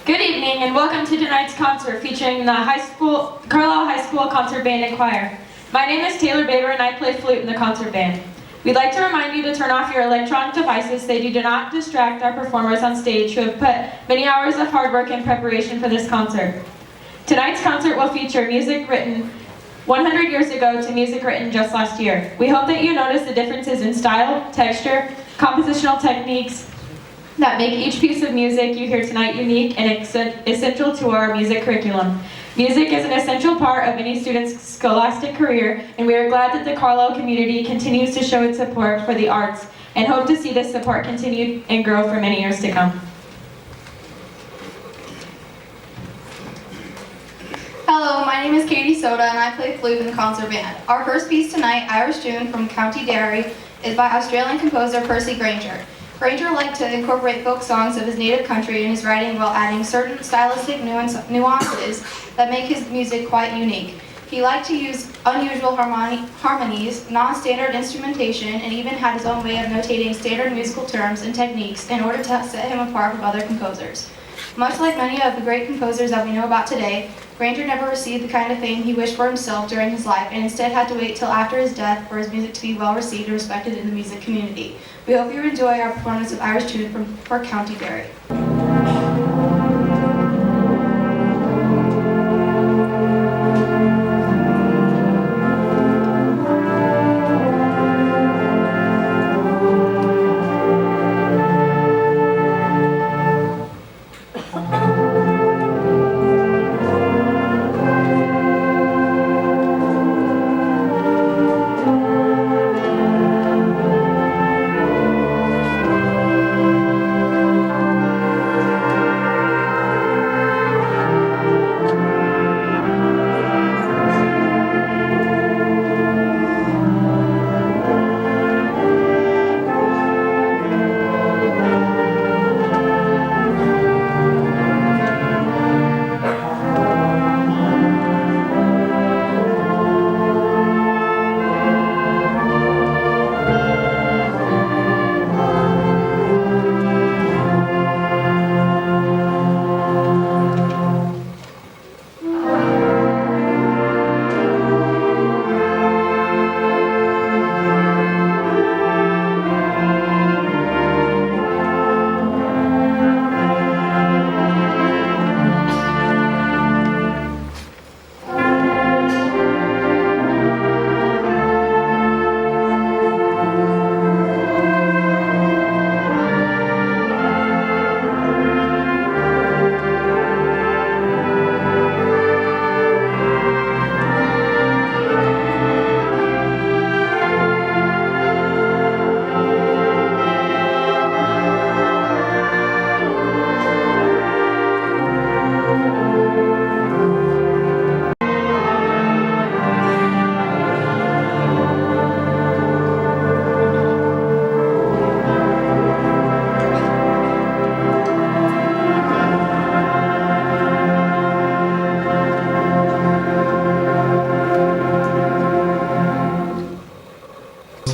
Good evening and welcome to tonight's concert featuring the Carlisle High School Concert Band and Choir. My name is Taylor Baber and I play flute in the concert band. We'd like to remind you to turn off your electronic devices so you do not distract our performers on stage who have put many hours of hard work in preparation for this concert. Tonight's concert will feature music written 100 years ago to music written just last year. We hope that you notice the differences in style, texture, compositional techniques that make each piece of music you hear tonight unique and essential to our music curriculum. Music is an essential part of any student's scholastic career, and we are glad that the Carlisle community continues to show its support for the arts and hope to see this support continue and grow for many years to come. Hello, my name is Katie Soda and I play flute in the concert band. Our first piece tonight, Irish Tune from County Derry, is by Australian composer Percy Grainger. Grainger liked to incorporate folk songs of his native country in his writing while adding certain stylistic nuances that make his music quite unique. He liked to use unusual harmonies, non-standard instrumentation, and even had his own way of notating standard musical terms and techniques in order to set him apart from other composers. Much like many of the great composers that we know about today, Grainger never received the kind of fame he wished for himself during his life and instead had to wait till after his death for his music to be well received and respected in the music community. We hope you enjoy our performance of Irish Tune for County Derry.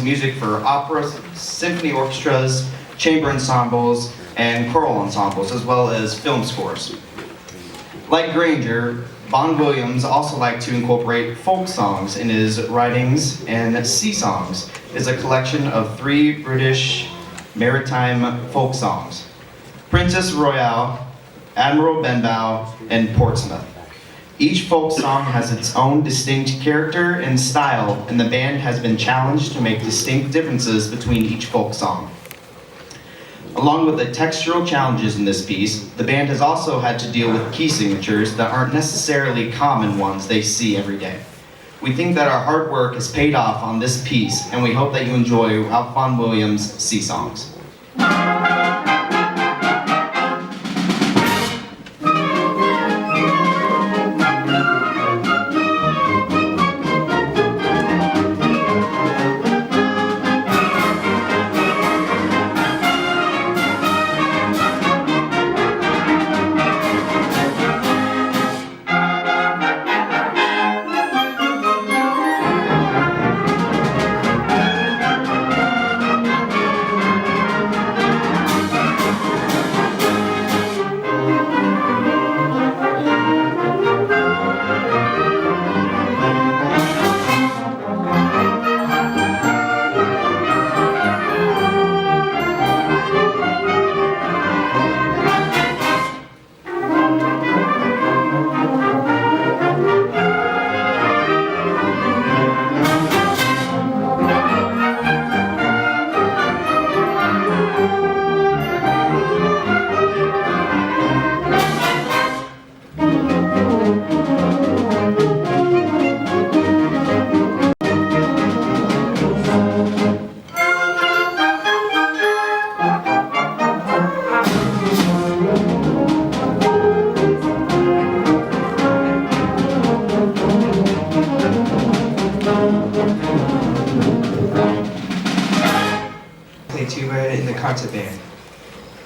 Music for operas, symphony orchestras, chamber ensembles, and choral ensembles, as well as film scores. Like Grainger, Alfon Williams also liked to incorporate folk songs in his writings, and Sea Songs is a collection of 3 British maritime folk songs: Princess Royale, Admiral Benbow, and Portsmouth. Each folk song has its own distinct character and style, and the band has been challenged to make distinct differences between each folk song. Along with the textural challenges in this piece, the band has also had to deal with key signatures that aren't necessarily common ones they see every day. We think that our hard work has paid off on this piece, and we hope that you enjoy Alfon Williams' Sea Songs.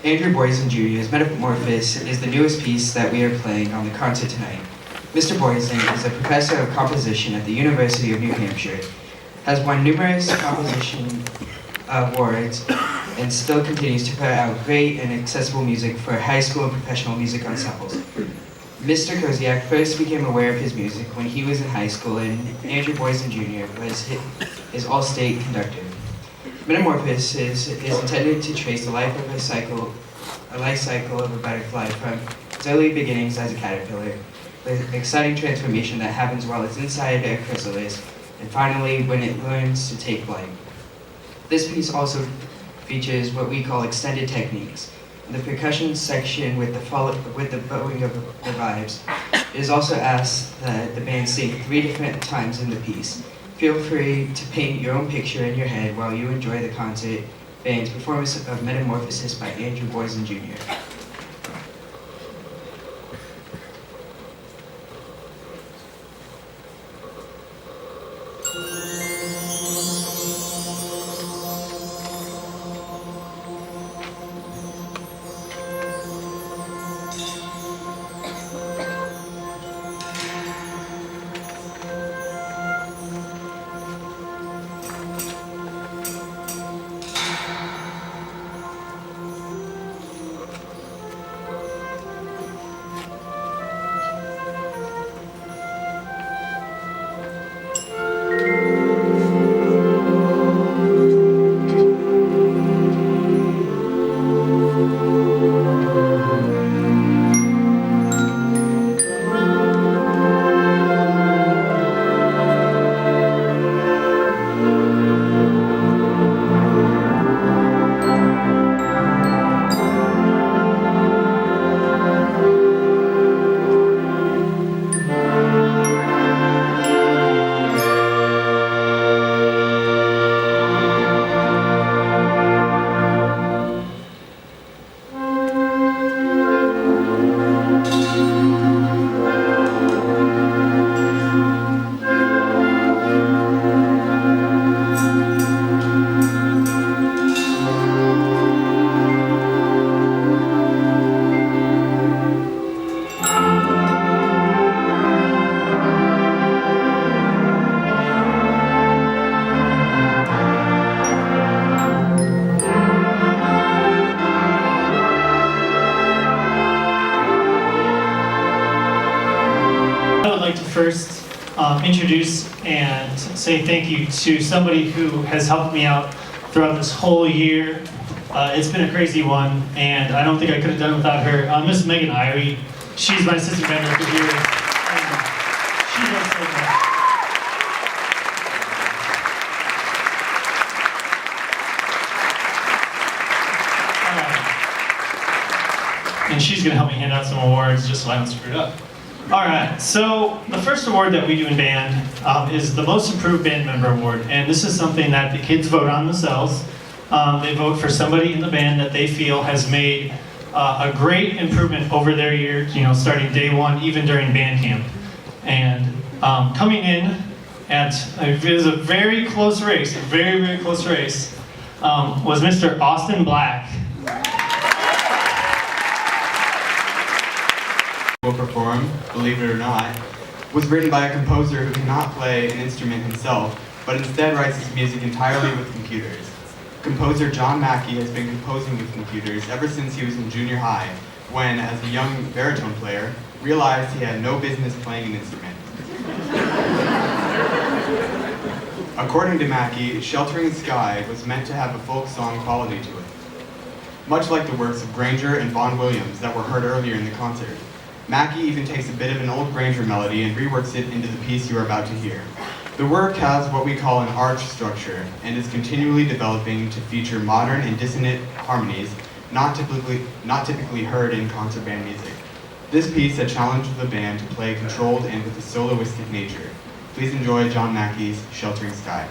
Andrew Boyzen Jr.'s Metamorphosis is the newest piece that we are playing on the concert tonight. Mr. Boyzen is a professor of composition at the University of New Hampshire, has won numerous composition awards, and still continues to put out great and accessible music for high school and professional music ensembles. Mr. Koziak first became aware of his music when he was in high school, and Andrew Boyzen Jr. was his all-state conductor. Metamorphosis is intended to trace the life cycle of a butterfly from its early beginnings as a caterpillar, the exciting transformation that happens while it's inside a chrysalis, and finally when it learns to take flight. This piece also features what we call extended techniques. In the percussion section with the bowing of the vibes, it is also asked that the band sing 3 different times in the piece. Feel free to paint your own picture in your head while you enjoy the concert band's performance of Metamorphosis by Andrew Boyzen Jr. First introduce and say thank you to somebody who has helped me out throughout this whole year. It's been a crazy one, and I don't think I could have done it without her. Miss Megan Irie, she's my assistant band director here. She does so much. And she's going to help me hand out some awards just so I don't screw it up. Alright, so the first award that we do in band is the Most Improved Band Member Award, and this is something that the kids vote on themselves. They vote for somebody in the band that they feel has made a great improvement over their year, starting day one, even during band camp. And coming in at, it was a very close race, very close race, was Mr. Austin Black. Will perform, believe it or not, was written by a composer who cannot play an instrument himself, but instead writes his music entirely with computers. Composer John Mackey has been composing with computers ever since he was in junior high, when, as a young baritone player, realized he had no business playing an instrument. According to Mackey, Sheltering Sky was meant to have a folk song quality to it, much like the works of Granger and Alfon Williams that were heard earlier in the concert. Mackey even takes a bit of an old Granger melody and reworks it into the piece you are about to hear. The work has what we call an arch structure and is continually developing to feature modern and dissonant harmonies not typically heard in concert band music. This piece had challenged the band to play controlled and with a soloistic nature. Please enjoy John Mackey's Sheltering Sky.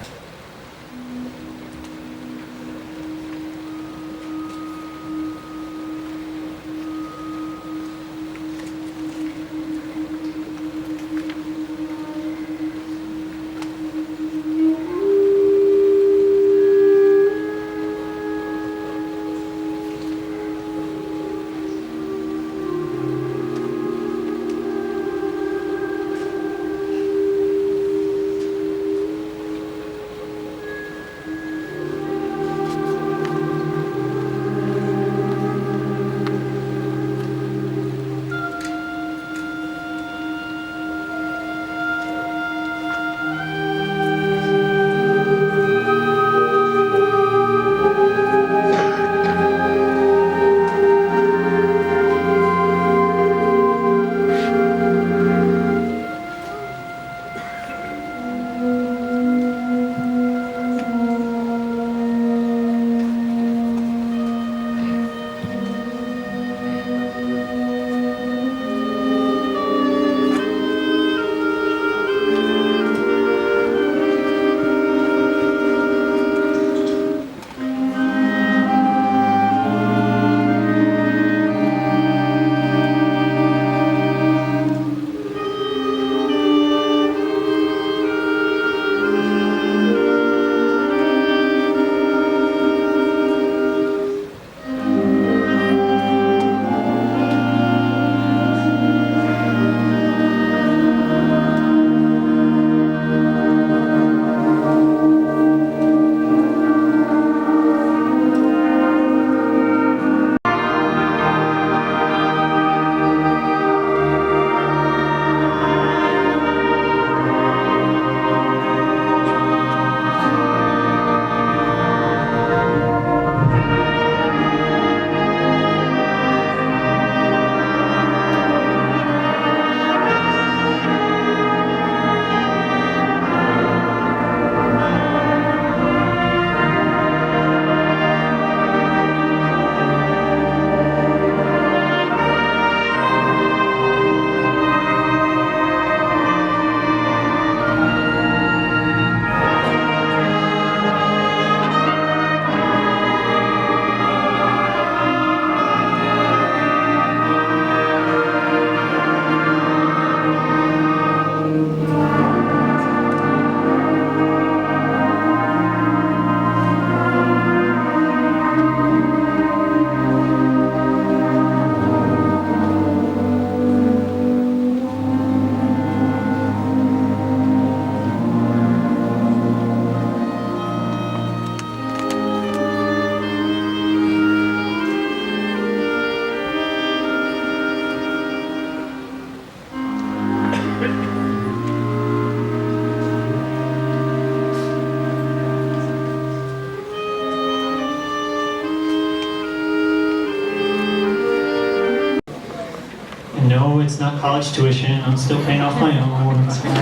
No, it's not college tuition. I'm still paying off my own. It's fine.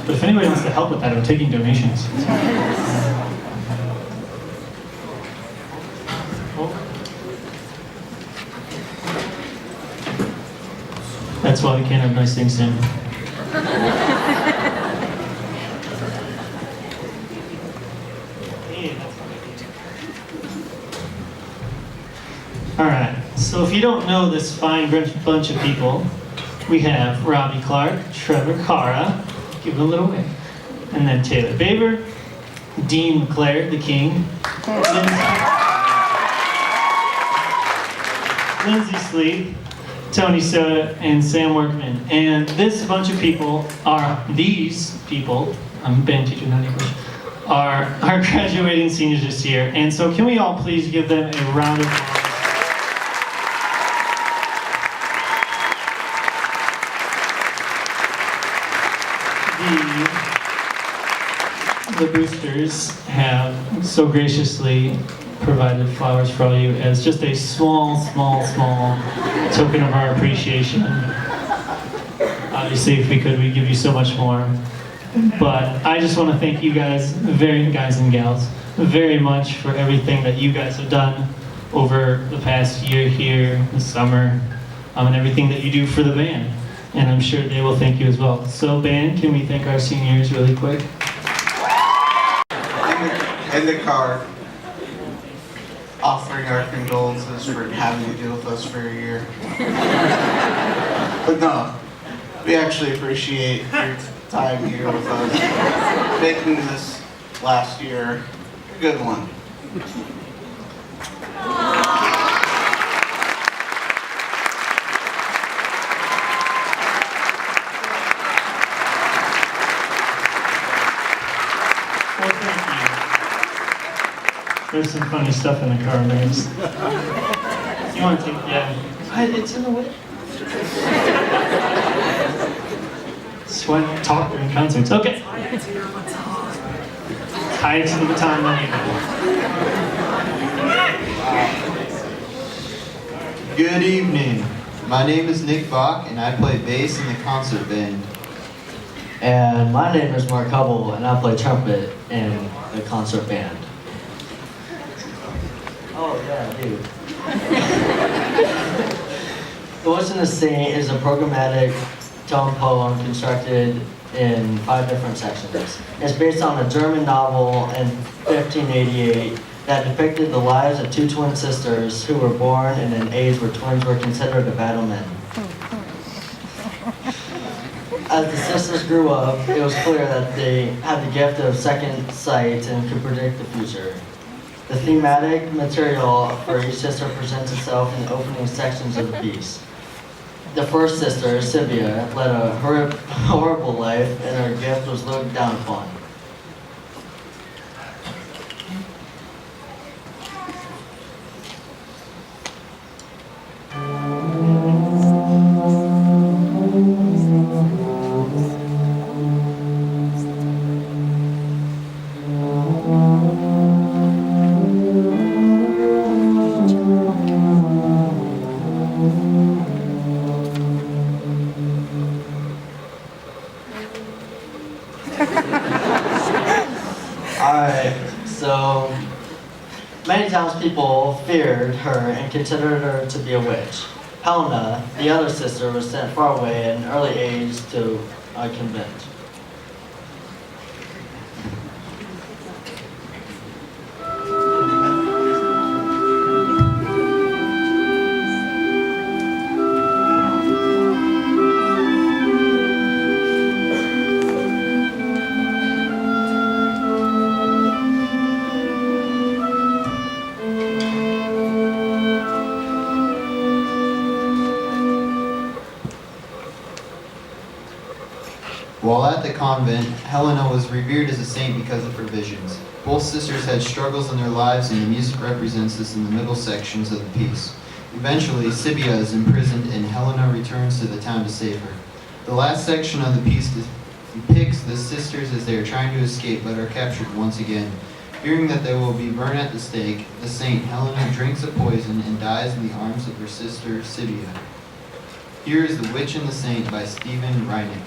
But if anybody wants to help with that, I'm taking donations. That's why we can't have nice things soon. Alright, so if you don't know this fine bunch of people, we have Robbie Clark, Trevor Cara, give it a little wave, and then Taylor Baber, Dean McClare, the king, Lindsay Sleep, Tony Soda, and Sam Workman. And this bunch of people these people, I'm a band teacher, not English, are graduating seniors this year. And so can we all please give them a round of applause? The boosters have so graciously provided flowers for all you as just a small token of our appreciation. Obviously, if we could, we'd give you so much more. But I just want to thank you guys and gals, very much for everything that you guys have done over the past year here, this summer, and everything that you do for the band. And I'm sure they will thank you as well. So band, can we thank our seniors really quick? In the car, offering our condolences for having to deal with us for a year. But no, we actually appreciate your time here with us, making this last year a good one. Well, thank you. There's some funny stuff in the car, names. You want to take, it's in the way. Sweat, talk during concerts. Okay. Tie it to the baton. Good evening. My name is Nick Bach, and I play bass in the concert band. And my name is Mark Hubble, and I play trumpet in the concert band. Oh, yeah, I do. Boyzen is a programmatic tone poem constructed in 5 different sections. It's based on a German novel in 1588 that depicted the lives of 2 twin sisters who were born in an age where twins were considered abandonment. As the sisters grew up, it was clear that they had the gift of second sight and could predict the future. The thematic material for each sister presents itself in the opening sections of the piece. The first sister, Sylvia, led a horrible life, and her gift was looked down upon. Alright, so many townspeople feared her and considered her to be a witch. Helena, the other sister, was sent far away at an early age to a convent. While at the convent, Helena was revered as a saint because of her visions. Both sisters had struggles in their lives, and the music represents this in the middle sections of the piece. Eventually, Sibia is imprisoned, and Helena returns to the town to save her. The last section of the piece depicts the sisters as they are trying to escape but are captured once again. Fearing that they will be burned at the stake, the saint Helena drinks a poison and dies in the arms of her sister Sibia. Here is The Witch and the Saint by Stephen Reineck.